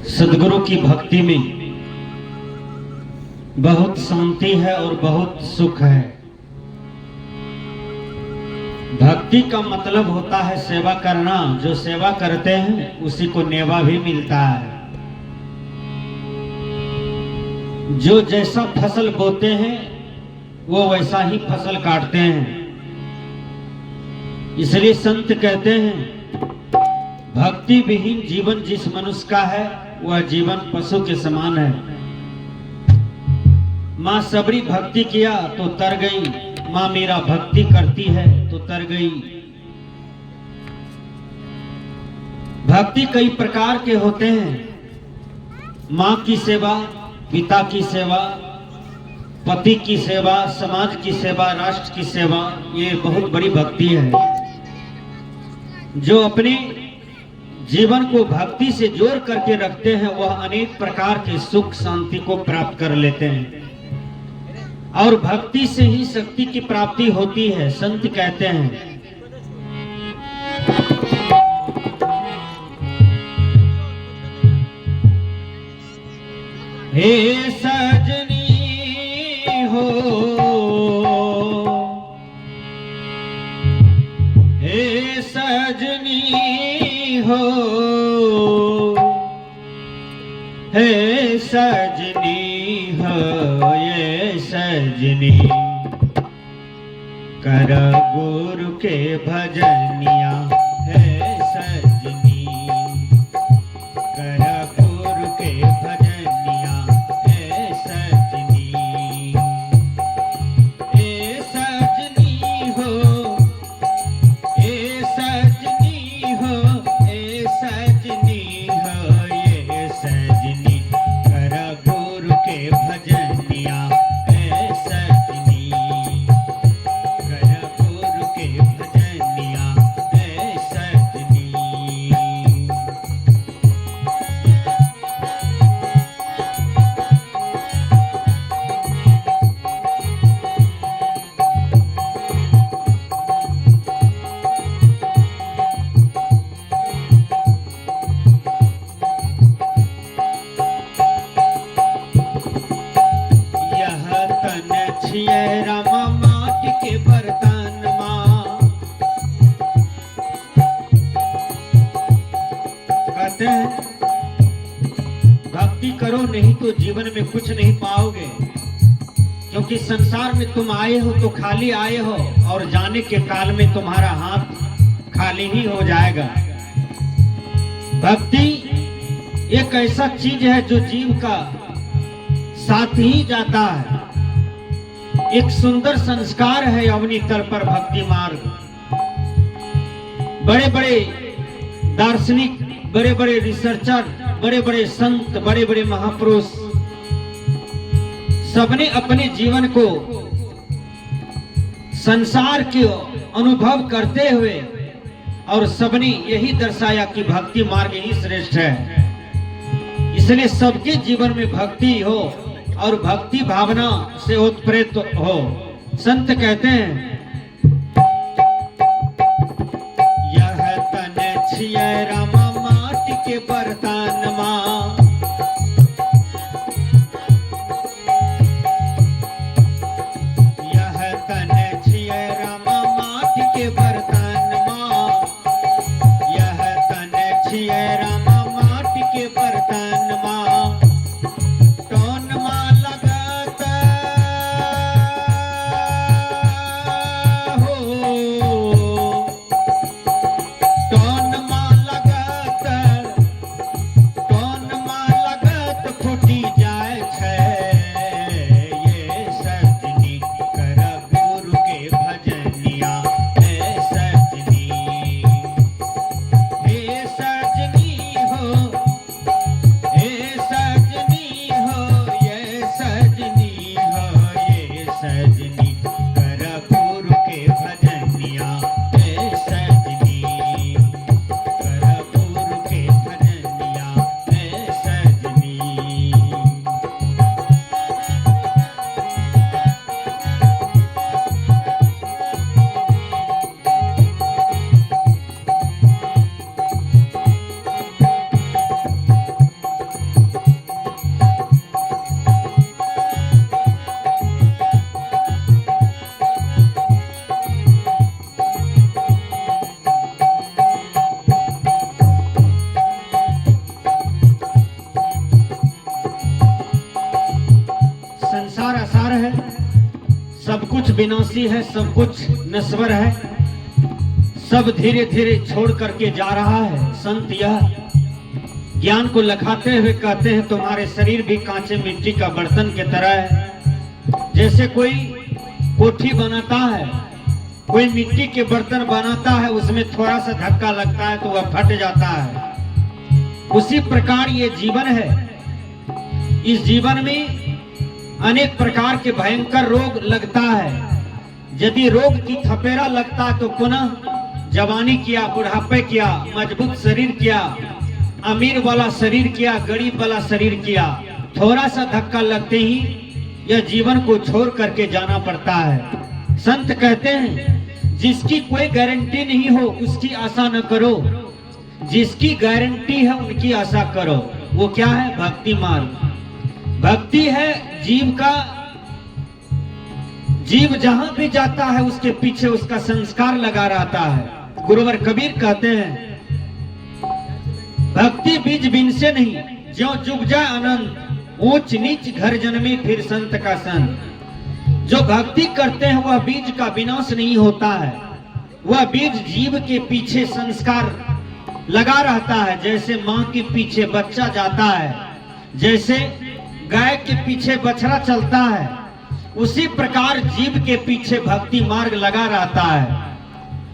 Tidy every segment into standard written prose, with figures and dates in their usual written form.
सद्गुरु की भक्ति में बहुत शांति है और बहुत सुख है। भक्ति का मतलब होता है सेवा करना। जो सेवा करते हैं उसी को नेवा भी मिलता है। जो जैसा फसल बोते हैं वो वैसा ही फसल काटते हैं। इसलिए संत कहते हैं भक्ति विहीन जीवन जिस मनुष्य का है वह जीवन पशु के समान है। माँ सबरी भक्ति किया तो तर गई, माँ मेरा भक्ति करती है तो तर गई। भक्ति कई प्रकार के होते हैं। माँ की सेवा, पिता की सेवा, पति की सेवा, समाज की सेवा, राष्ट्र की सेवा, ये बहुत बड़ी भक्ति है। जो अपने जीवन को भक्ति से जोड़ करके रखते हैं वह अनेक प्रकार के सुख शांति को प्राप्त कर लेते हैं। और भक्ति से ही शक्ति की प्राप्ति होती है। संत कहते हैं हे सजनी हो, हे सजनी हो, हे सजनी हो, ये सजनी कर गुरु के भजनिया। हे सजनी कर गुरु के भजनिया। हे सजनी, हे सजनी हो, हे सजनी हो, हे सजनी हो, ये सजनी कर गुरु के भजनिया। हे सजनी कर गुरु के भजनिया। हे सजनी। यह तन छियै रामा माटी के बर्तन माँ। कहते हैं भक्ति करो नहीं तो जीवन में कुछ नहीं पाओगे। क्योंकि संसार में तुम आए हो तो खाली आए हो और जाने के काल में तुम्हारा हाथ खाली ही हो जाएगा। भक्ति एक ऐसा चीज है जो जीव का साथ ही जाता है। एक सुंदर संस्कार है अवनी तल पर भक्ति मार्ग। बड़े बड़े दार्शनिक, बड़े बड़े रिसर्चर, बड़े बड़े संत, बड़े बड़े महापुरुष सबने अपने जीवन को संसार के अनुभव करते हुए और सबने यही दर्शाया कि भक्ति मार्ग ही श्रेष्ठ है। इसलिए सबके जीवन में भक्ति हो और भक्ति भावना से उत्प्रेरित हो। संत कहते हैं यह तन छियै रामा माटी के बर्तन माँ। यह तन छियै रामा माटी के बर्तन माँ। यह तन छियै रामा माटी के बर्तन माँ। हे विनाशी है, सब कुछ नश्वर है, सब धीरे धीरे छोड़ करके जा रहा है। संत यह ज्ञान को लखाते हुए कहते हैं तुम्हारे शरीर भी कांचे मिट्टी का बर्तन के तरह है। जैसे कोई कोठी बनाता है, कोई मिट्टी के बर्तन बनाता है, उसमें थोड़ा सा धक्का लगता है तो वह फट जाता है। उसी प्रकार ये जीवन है। इस जीवन में अनेक प्रकार के भयंकर रोग लगता है। यदि रोग की थपेरा लगता तो पुनः जवानी किया, बुढ़ापे किया, मजबूत शरीर किया, अमीर वाला शरीर किया, गरीब वाला शरीर किया, थोड़ा सा धक्का लगते ही यह जीवन को छोड़ करके जाना पड़ता है। संत कहते हैं जिसकी कोई गारंटी नहीं हो उसकी आशा न करो, जिसकी गारंटी है उनकी आशा करो। वो क्या है? भक्ति मार्ग। भक्ति है जीव का, जीव जहां भी जाता है उसके पीछे उसका संस्कार लगा रहता है। गुरुवर कबीर कहते हैं भक्ति बीज बिन से नहीं, ज्यों जुग जाए अनंत, ऊंच नीच घर जन्मी फिर संत का संत। जो भक्ति करते हैं वह बीज का विनाश नहीं होता है, वह बीज जीव के पीछे संस्कार लगा रहता है। जैसे माँ के पीछे बच्चा जाता है, जैसे गाय के पीछे बछड़ा चलता है, उसी प्रकार जीव के पीछे भक्ति मार्ग लगा रहता है।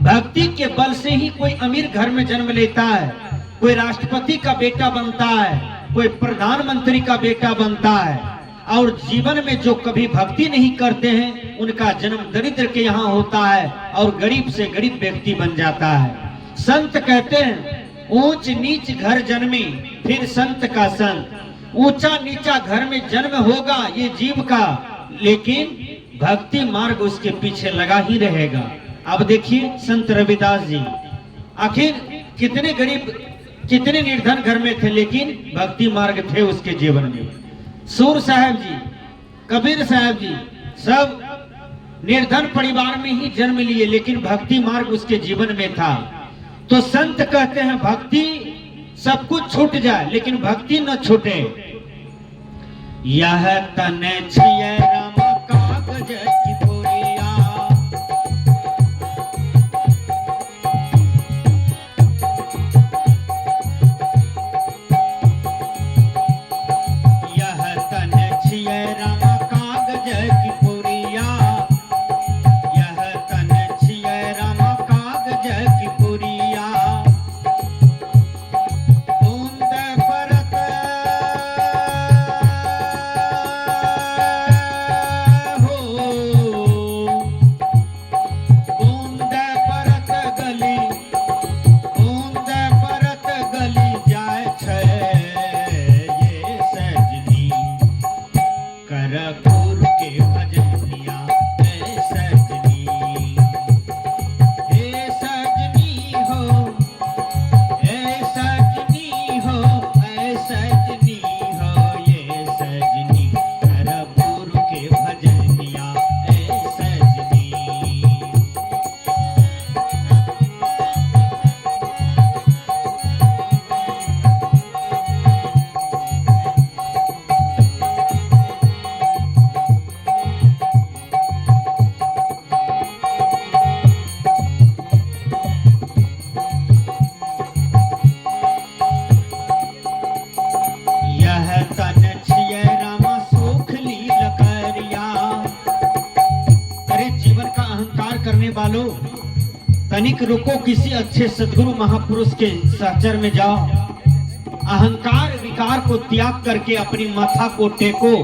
भक्ति के बल से ही कोई अमीर घर में जन्म लेता है, कोई राष्ट्रपति का बेटा बनता है, कोई प्रधानमंत्री का बेटा बनता है। और जीवन में जो कभी भक्ति नहीं करते हैं उनका जन्म दरिद्र के यहाँ होता है और गरीब से गरीब व्यक्ति बन जाता है। संत कहते हैं ऊंच नीच घर जन्मी फिर संत का संत। ऊंचा नीचा घर में जन्म होगा ये जीव का, लेकिन भक्ति मार्ग उसके पीछे लगा ही रहेगा। अब देखिए संत रविदास जी आखिर कितने गरीब, कितने निर्धन घर में थे, लेकिन भक्ति मार्ग थे उसके जीवन में। सूर साहब जी, कबीर साहब जी सब निर्धन परिवार में ही जन्म लिए, लेकिन भक्ति मार्ग उसके जीवन में था। तो संत कहते हैं भक्ति सब कुछ छूट जाए लेकिन भक्ति न छूटे। यह तन छिए राम कागज की पुरिया, यह तन छिए राम कागज की पुरिया, यह तन छिए राम कागज की पुरिया। बूंद परत बूंद परत गली, बूंद परत गली जाय छै ये सजनी, करपुर के भजनिया ए सजनी, हे सजनी हो, ए सजनी हो, ए सजनी हो, ये सजनी, करपुर के भजनिया ए सजनी। यह तन छिए रामा सुख लील करिया। अरे जीवन का अहंकार करने वालों, तनिक रुको, किसी अच्छे सदगुरु महापुरुष के सहचर में जाओ। अहंकार विकार को त्याग करके अपनी माथा को टेको,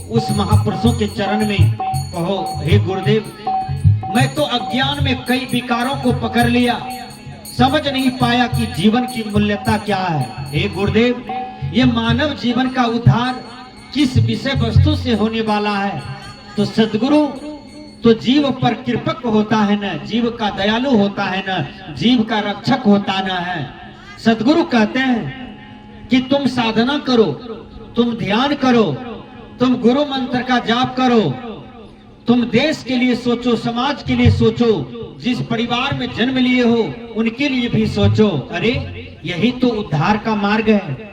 उस महापुरुषों के चरण में कहो हे गुरुदेव, मैं तो अज्ञान में कई विकारों को पकड़ लिया, समझ नहीं पाया कि जीवन की मूल्यता क्या है। हे गुरुदेव, ये मानव जीवन का उद्धार किस विषय वस्तु से होने वाला है? तो सदगुरु तो जीव पर कृपक होता है न, जीव का दयालु होता है न, जीव का रक्षक होता न है। सदगुरु कहते हैं कि तुम साधना करो, तुम ध्यान करो, तुम गुरु मंत्र का जाप करो, तुम देश के लिए सोचो, समाज के लिए सोचो, जिस परिवार में जन्म लिए हो उनके लिए भी सोचो। अरे यही तो उद्धार का मार्ग है।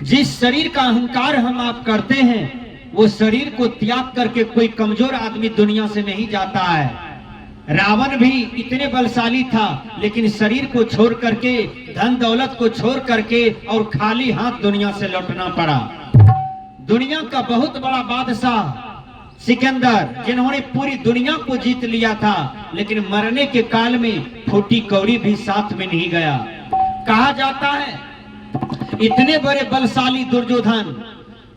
जिस शरीर का अहंकार हम आप करते हैं वो शरीर को त्याग करके कोई कमजोर आदमी दुनिया से नहीं जाता है। रावण भी इतने बलशाली था, लेकिन शरीर को छोड़ करके, धन दौलत को छोड़ करके और खाली हाथ दुनिया से लौटना पड़ा। दुनिया का बहुत बड़ा बादशाह सिकंदर, जिन्होंने पूरी दुनिया को जीत लिया था, लेकिन मरने के काल में फूटी कौड़ी भी साथ में नहीं गया। कहा जाता है इतने बड़े बलशाली दुर्योधन,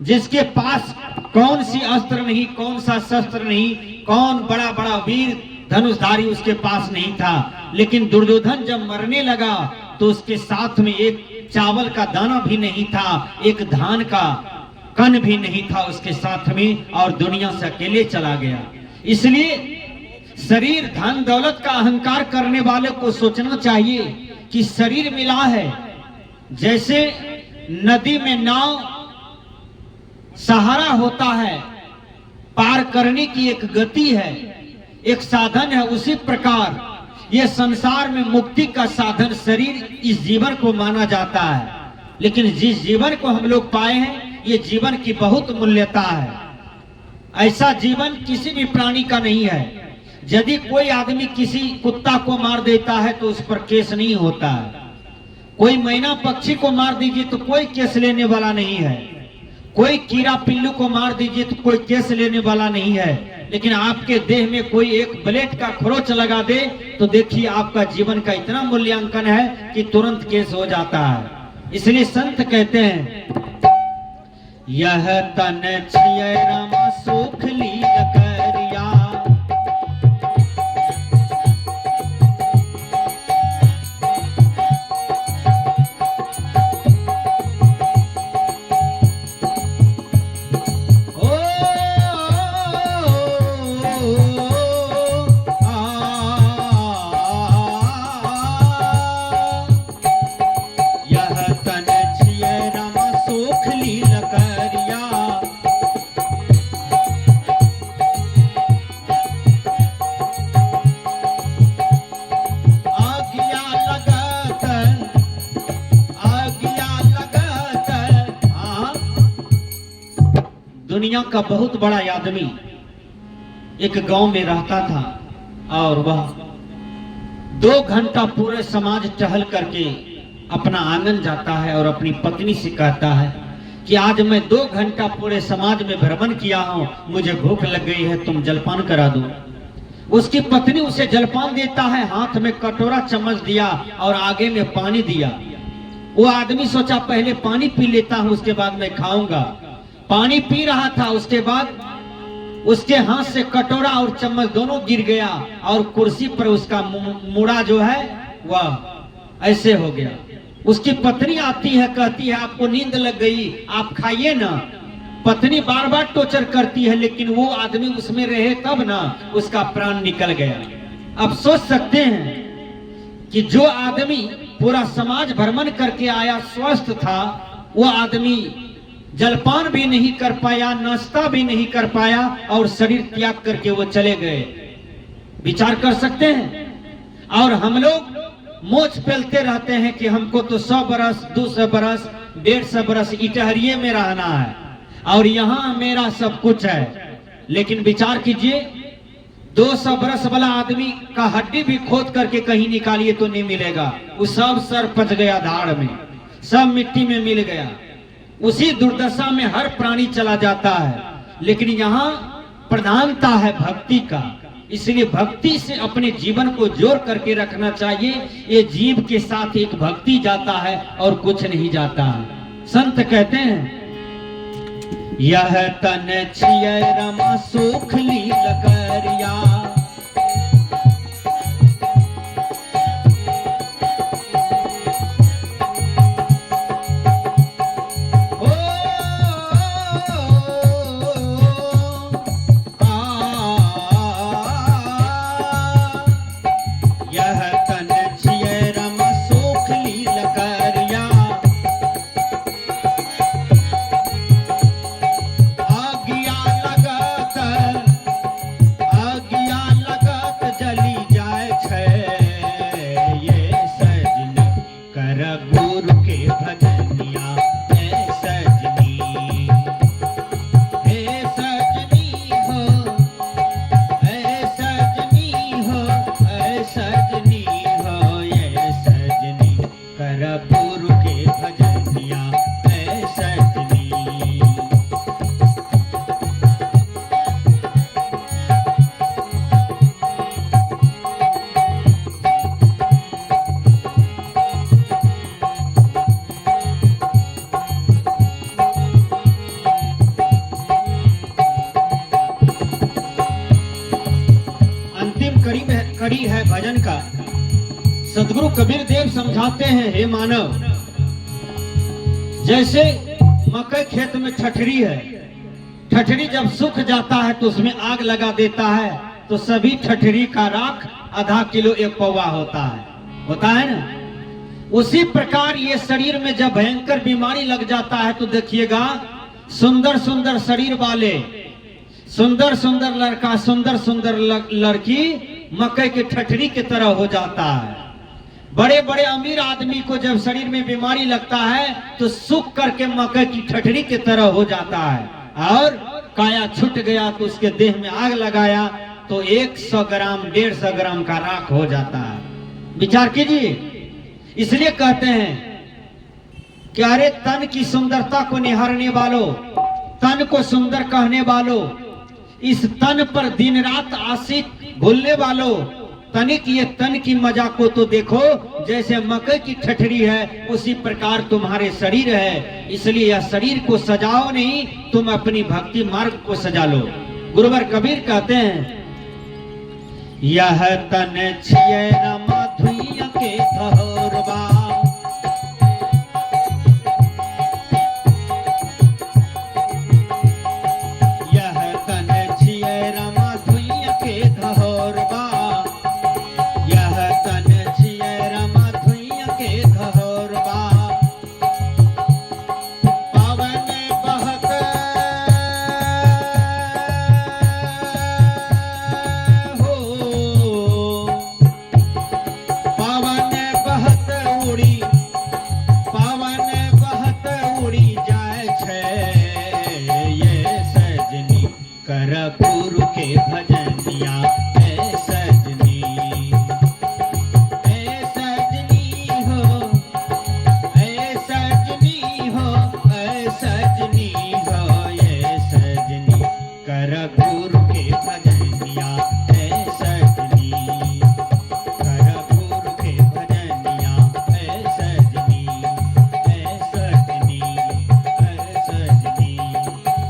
जिसके पास कौन सी अस्त्र नहीं, कौन सा शस्त्र नहीं, कौन बड़ा बड़ा वीर धनुषधारी उसके पास नहीं था, लेकिन दुर्योधन जब मरने लगा तो उसके साथ में एक चावल का दाना भी नहीं था, एक धान का कण भी नहीं था उसके साथ में, और दुनिया से अकेले चला गया। इसलिए शरीर धन दौलत का अहंकार करने वाले को सोचना चाहिए कि शरीर मिला है। जैसे नदी में नाव सहारा होता है, पार करने की एक गति है, एक साधन है, उसी प्रकार ये संसार में मुक्ति का साधन शरीर इस जीवन को माना जाता है। लेकिन जिस जीवन को हम लोग पाए हैं, ये जीवन की बहुत मूल्यता है। ऐसा जीवन किसी भी प्राणी का नहीं है। यदि कोई आदमी किसी कुत्ता को मार देता है तो उस पर केस नहीं होता है। कोई मैना पक्षी को मार दीजिए तो कोई केस लेने वाला नहीं है। कोई कीड़ा पिल्लू को मार दीजिए तो कोई केस लेने वाला नहीं है। लेकिन आपके देह में कोई एक ब्लेड का खरोच लगा दे तो देखिए आपका जीवन का इतना मूल्यांकन है कि तुरंत केस हो जाता है। इसलिए संत कहते हैं, यह तन छियै राम सुख लील करिया, दुनिया का बहुत बड़ा आदमी एक गांव में रहता था और वह 2 घंटा पूरे समाज टहल करके अपना आंगन जाता है और अपनी पत्नी से कहता है कि आज मैं 2 घंटा पूरे समाज में भ्रमण किया हूं, मुझे भूख लग गई है, तुम जलपान करा दो। उसकी पत्नी उसे जलपान देता है, हाथ में कटोरा चम्मच दिया और आगे में पानी दिया। वो आदमी सोचा पहले पानी पी लेता हूं, उसके बाद मैं खाऊंगा। पानी पी रहा था, उसके बाद उसके हाथ से कटोरा और चम्मच दोनों गिर गया और कुर्सी पर उसका मुड़ा जो है वह ऐसे हो गया। उसकी पत्नी आती है, कहती है आपको नींद लग गई, आप खाइए ना। पत्नी बार बार टॉर्चर करती है, लेकिन वो आदमी उसमें रहे तब ना उसका प्राण निकल गया। अब सोच सकते हैं कि जो आदमी पूरा समाज भ्रमण करके आया, स्वस्थ था, वो आदमी जलपान भी नहीं कर पाया, नाश्ता भी नहीं कर पाया और शरीर त्याग करके वो चले गए। विचार कर सकते हैं। और हम लोग मोच पेलते रहते हैं कि हमको तो 100 बरस 200 बरस 150 बरस इटहरिये में रहना है और यहाँ मेरा सब कुछ है। लेकिन विचार कीजिए, 200 बरस वाला आदमी का हड्डी भी खोद करके कहीं निकालिए तो नहीं मिलेगा, वो सब सर पच गया, धाड़ में सब मिट्टी में मिल गया। उसी दुर्दशा में हर प्राणी चला जाता है। लेकिन यहाँ प्रधानता है भक्ति का, इसलिए भक्ति से अपने जीवन को जोड़ करके रखना चाहिए। ये जीव के साथ एक भक्ति जाता है और कुछ नहीं जाता है। संत कहते हैं, यह तन छियै रमा सुख लील करिया, आज्ञा कड़ी है भजन का। सदगुरु कबीर देव समझाते हैं, हे मानव, जैसे मकई खेत में ठठरी है, ठठरी जब सूख जाता है तो उसमें आग लगा देता है, तो सभी ठठरी का राख आधा किलो 1 पौवा होता है ना। उसी प्रकार ये शरीर में जब भयंकर बीमारी लग जाता है तो देखिएगा, सुंदर सुंदर शरीर वाले, सुंदर सुंदर लड़का, सुंदर सुंदर लड़की मकई की ठठरी की तरह हो जाता है। बड़े बड़े अमीर आदमी को जब शरीर में बीमारी लगता है तो सूख करके मकई की ठठरी की तरह हो जाता है, और काया छूट गया तो उसके देह में आग लगाया तो 100 ग्राम 150 ग्राम का राख हो जाता है। विचार कीजिए। इसलिए कहते हैं कि अरे तन की सुंदरता को निहारने वालों, तन को सुंदर कहने वालों, इस तन पर दिन रात आशिक भूलने वालों, तनिक ये तन की मजा को तो देखो, जैसे मकई की ठठरी है उसी प्रकार तुम्हारे शरीर है। इसलिए यह शरीर को सजाओ नहीं, तुम अपनी भक्ति मार्ग को सजा लो। गुरुवर कबीर कहते हैं, यह तन छिए न माधुर्य के धरोबा, यह तन छिए न माधुर्य के धरोबा, यह तन छिए न माधुर्य के धरोबा, पावन बहत गुरु के भजनिया ऐ सजनी, ऐ सजनी हो, ऐ सजनी हो, ऐ सजनी हो, ये सजनी कर गुरु के भजनिया ऐ सजनी, कर गुरु के भजनिया ऐ सजनी, ऐ सजनी, ऐ सजनी,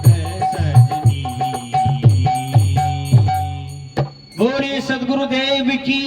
ऐ सजनी। बोले सदगुरुदेव की